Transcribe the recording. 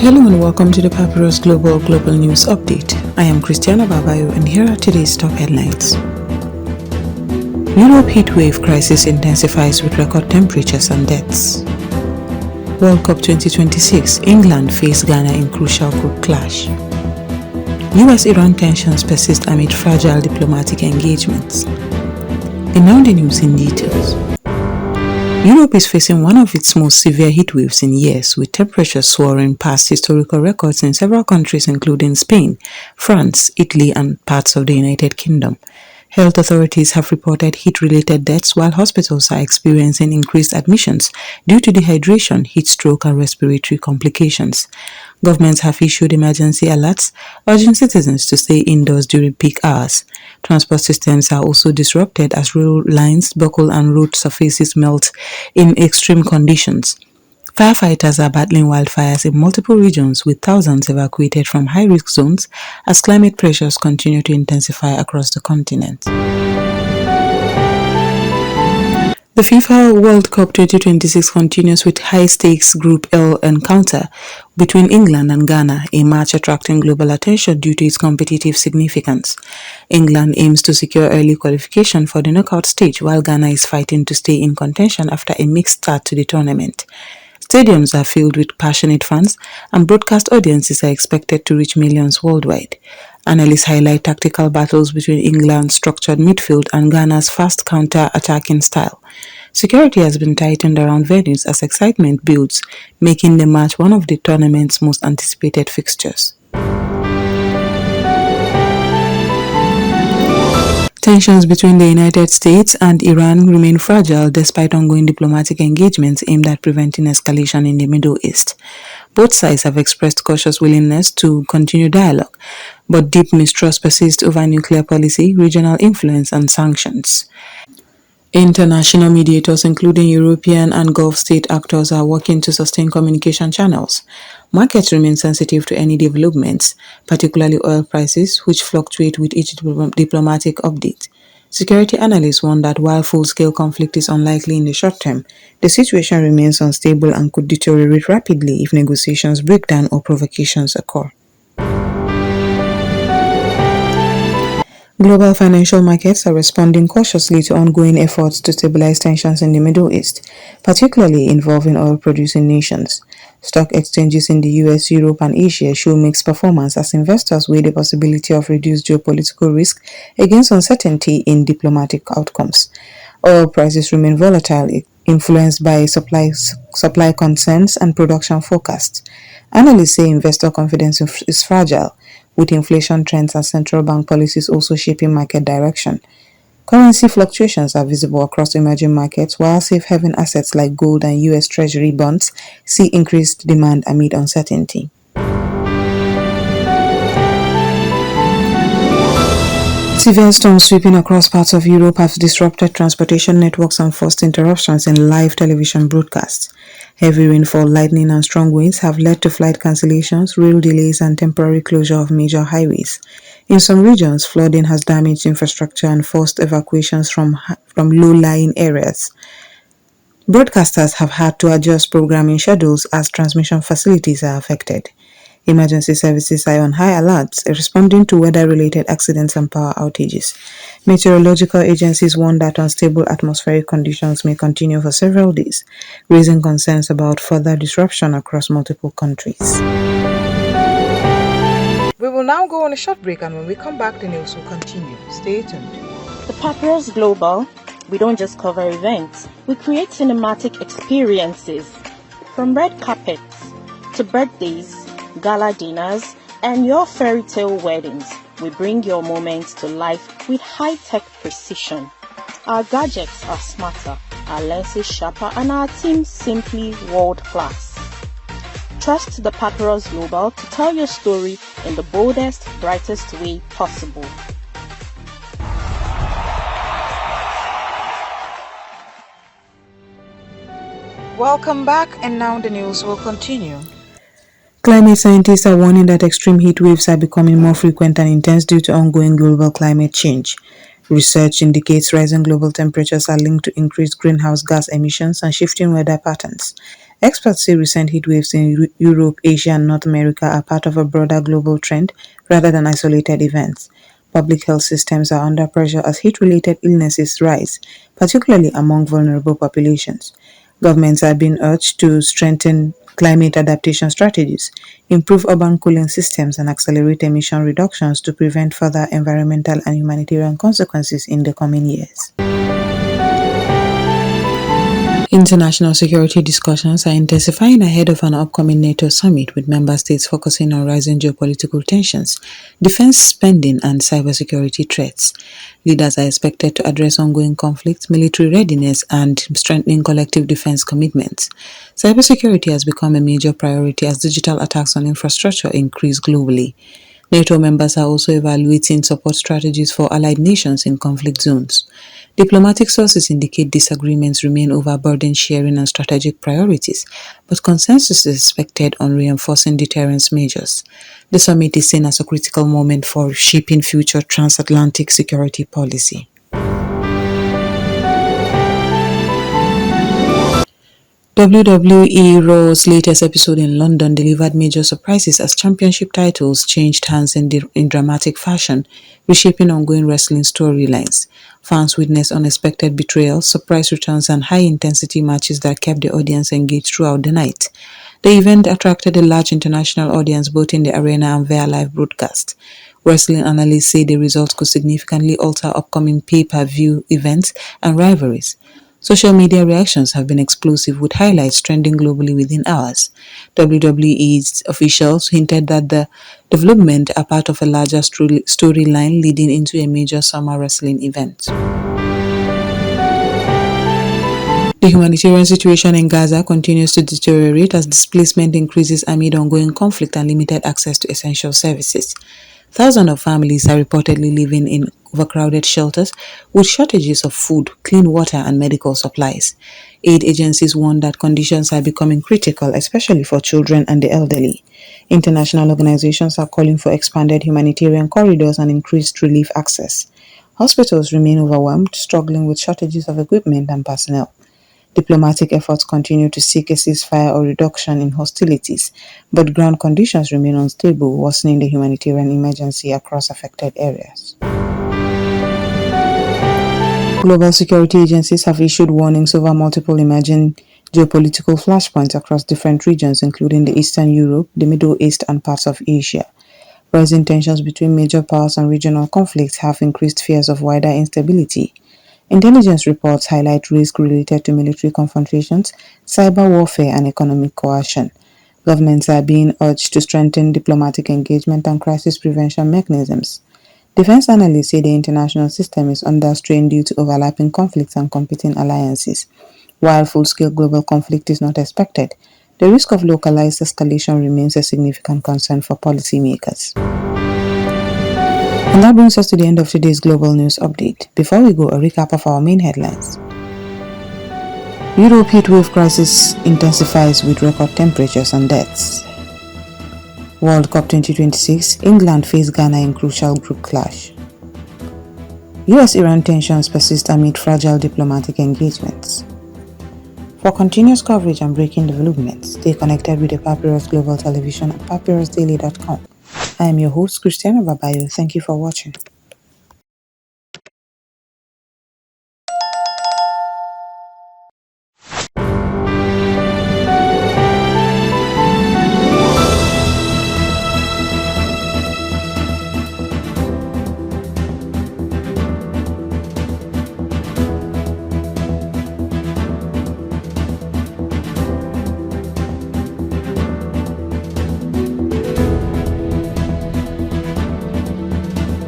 Hello and welcome to the Papyrus Global News Update. I am Christiana Babayo and here are today's top headlines. Europe heatwave crisis intensifies with record temperatures and deaths. World Cup 2026, England face Ghana in crucial group clash. US-Iran tensions persist amid fragile diplomatic engagements. And now the news in details. Europe is facing one of its most severe heat waves in years, with temperatures soaring past historical records in several countries including Spain, France, Italy and parts of the United Kingdom. Health authorities have reported heat-related deaths while hospitals are experiencing increased admissions due to dehydration, heat stroke and respiratory complications. Governments have issued emergency alerts, urging citizens to stay indoors during peak hours. Transport systems are also disrupted as rail lines buckle and road surfaces melt in extreme conditions. Firefighters are battling wildfires in multiple regions, with thousands evacuated from high-risk zones as climate pressures continue to intensify across the continent. The FIFA World Cup 2026 continues with high-stakes Group L encounter between England and Ghana, a match attracting global attention due to its competitive significance. England aims to secure early qualification for the knockout stage, while Ghana is fighting to stay in contention after a mixed start to the tournament. Stadiums are filled with passionate fans, and broadcast audiences are expected to reach millions worldwide. Analysts highlight tactical battles between England's structured midfield and Ghana's fast counter-attacking style. Security has been tightened around venues as excitement builds, making the match one of the tournament's most anticipated fixtures. Tensions between the United States and Iran remain fragile despite ongoing diplomatic engagements aimed at preventing escalation in the Middle East. Both sides have expressed cautious willingness to continue dialogue, but deep mistrust persists over nuclear policy, regional influence, and sanctions. International mediators, including European and Gulf state actors, are working to sustain communication channels. Markets remain sensitive to any developments, particularly oil prices, which fluctuate with each diplomatic update. Security analysts warn that while full-scale conflict is unlikely in the short term, the situation remains unstable and could deteriorate rapidly if negotiations break down or provocations occur. Global financial markets are responding cautiously to ongoing efforts to stabilize tensions in the Middle East, particularly involving oil-producing nations. Stock exchanges in the US, Europe, and Asia show mixed performance as investors weigh the possibility of reduced geopolitical risk against uncertainty in diplomatic outcomes. Oil prices remain volatile, influenced by supply concerns and production forecasts. Analysts say investor confidence is fragile, with inflation trends and central bank policies also shaping market direction. Currency fluctuations are visible across emerging markets, while safe-haven assets like gold and US Treasury bonds see increased demand amid uncertainty. Severe storms sweeping across parts of Europe have disrupted transportation networks and forced interruptions in live television broadcasts. Heavy rainfall, lightning and strong winds have led to flight cancellations, rail delays and temporary closure of major highways. In some regions, flooding has damaged infrastructure and forced evacuations from low-lying areas. Broadcasters have had to adjust programming schedules as transmission facilities are affected. Emergency services are on high alert, responding to weather-related accidents and power outages. Meteorological agencies warn that unstable atmospheric conditions may continue for several days, raising concerns about further disruption across multiple countries. We will now go on a short break, and when we come back, the news will continue. Stay tuned. The Papyrus Global, we don't just cover events, we create cinematic experiences. From red carpets to birthdays, gala dinners, and your fairy tale weddings, we bring your moments to life with high-tech precision. Our gadgets are smarter, our lenses sharper, and our team simply world-class. Trust the Papyrus Global to tell your story in the boldest, brightest way possible. Welcome back, and now the news will continue. Climate scientists are warning that extreme heat waves are becoming more frequent and intense due to ongoing global climate change. Research indicates rising global temperatures are linked to increased greenhouse gas emissions and shifting weather patterns. Experts say recent heat waves in Europe, Asia, and North America are part of a broader global trend rather than isolated events. Public health systems are under pressure as heat-related illnesses rise, particularly among vulnerable populations. Governments are being urged to strengthen climate adaptation strategies, improve urban cooling systems, and accelerate emission reductions to prevent further environmental and humanitarian consequences in the coming years. International security discussions are intensifying ahead of an upcoming NATO summit, with member states focusing on rising geopolitical tensions, defense spending, and cybersecurity threats. Leaders are expected to address ongoing conflicts, military readiness, and strengthening collective defense commitments. Cybersecurity has become a major priority as digital attacks on infrastructure increase globally. NATO members are also evaluating support strategies for allied nations in conflict zones. Diplomatic sources indicate disagreements remain over burden sharing and strategic priorities, but consensus is expected on reinforcing deterrence measures. The summit is seen as a critical moment for shaping future transatlantic security policy. WWE RAW's latest episode in London delivered major surprises as championship titles changed hands in dramatic fashion, reshaping ongoing wrestling storylines. Fans witnessed unexpected betrayals, surprise returns, and high-intensity matches that kept the audience engaged throughout the night. The event attracted a large international audience both in the arena and via live broadcast. Wrestling analysts say the results could significantly alter upcoming pay-per-view events and rivalries. Social media reactions have been explosive, with highlights trending globally within hours. WWE's officials hinted that the development are part of a larger storyline leading into a major summer wrestling event. The humanitarian situation in Gaza continues to deteriorate as displacement increases amid ongoing conflict and limited access to essential services. Thousands of families are reportedly living in overcrowded shelters with shortages of food, clean water, and medical supplies. Aid agencies warn that conditions are becoming critical, especially for children and the elderly. International organizations are calling for expanded humanitarian corridors and increased relief access. Hospitals remain overwhelmed, struggling with shortages of equipment and personnel. Diplomatic efforts continue to seek a ceasefire or reduction in hostilities, but ground conditions remain unstable, worsening the humanitarian emergency across affected areas. Global security agencies have issued warnings over multiple emerging geopolitical flashpoints across different regions, including the Eastern Europe, the Middle East, and parts of Asia. Rising tensions between major powers and regional conflicts have increased fears of wider instability. Intelligence reports highlight risks related to military confrontations, cyber warfare, and economic coercion. Governments are being urged to strengthen diplomatic engagement and crisis prevention mechanisms. Defense analysts say the international system is under strain due to overlapping conflicts and competing alliances. While full-scale global conflict is not expected, the risk of localized escalation remains a significant concern for policymakers. And that brings us to the end of today's global news update. Before we go, a recap of our main headlines. Europe heatwave crisis intensifies with record temperatures and deaths. World Cup 2026, England face Ghana in crucial group clash. US-Iran tensions persist amid fragile diplomatic engagements. For continuous coverage and breaking developments, stay connected with the Papyrus Global Television at papyrusdaily.com. I am your host, Christiana Babayo. Thank you for watching.